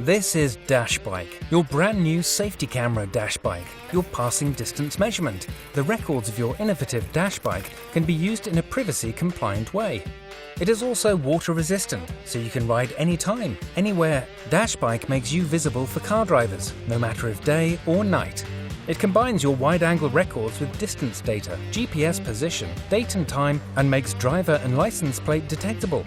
This is DashBike, your brand new safety camera dash bike, your passing distance measurement. The records of your innovative DashBike can be used in a privacy-compliant way. It is also water resistant, so you can ride anytime, anywhere. DashBike makes you visible for car drivers, no matter if day or night. It combines your wide-angle records with distance data, GPS position, date and time, and makes driver and license plate detectable.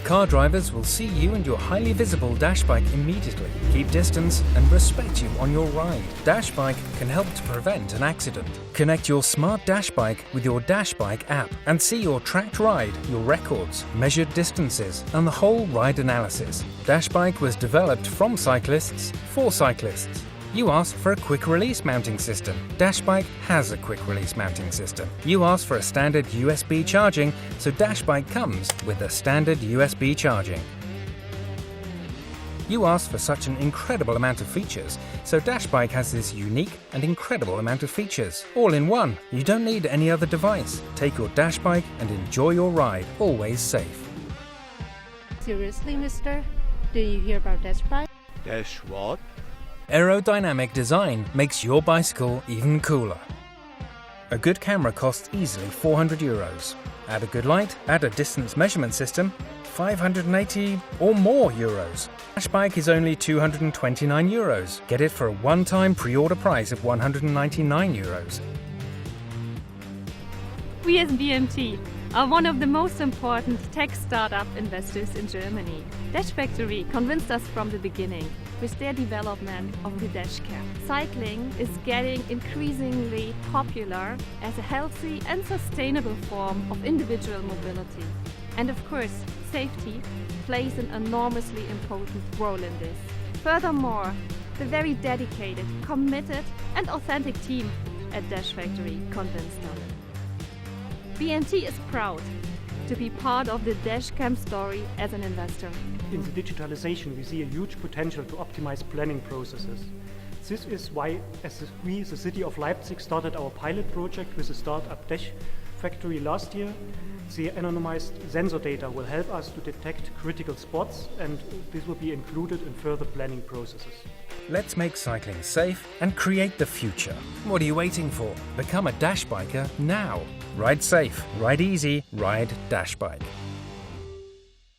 Car drivers will see you and your highly visible DashBike immediately, keep distance, and respect you on your ride. DashBike can help to prevent an accident. Connect your smart DashBike with your DashBike app and see your tracked ride, your records, measured distances, and the whole ride analysis. DashBike was developed from cyclists for cyclists. You asked for a quick-release mounting system. DashBike has a quick-release mounting system. You asked for a standard USB charging, so DashBike comes with a standard USB charging. You asked for such an incredible amount of features, so DashBike has this unique and incredible amount of features, all in one. You don't need any other device. Take your DashBike and enjoy your ride, always safe. Seriously, mister? Did you hear about DashBike? Dash what? Aerodynamic design makes your bicycle even cooler. A good camera costs easily €400. Add a good light, add a distance measurement system, 580 or more euros. DashBike is only €229. Get it for a one-time pre-order price of €199. We as BMT are one of the most important tech startup investors in Germany. Dash Factory convinced us from the beginning with their development of the dashcam. Cycling is getting increasingly popular as a healthy and sustainable form of individual mobility. And of course, safety plays an enormously important role in this. Furthermore, the very dedicated, committed and authentic team at Dash Factory convinced us. BMT is proud to be part of the dashcam story as an investor. In the digitalization, we see a huge potential to optimize planning processes. This is why, we, the city of Leipzig, started our pilot project with the startup Dash Factory last year. The anonymized sensor data will help us to detect critical spots, and this will be included in further planning processes. Let's make cycling safe and create the future. What are you waiting for? Become a DashBiker now. Ride safe, ride easy, ride DashBike.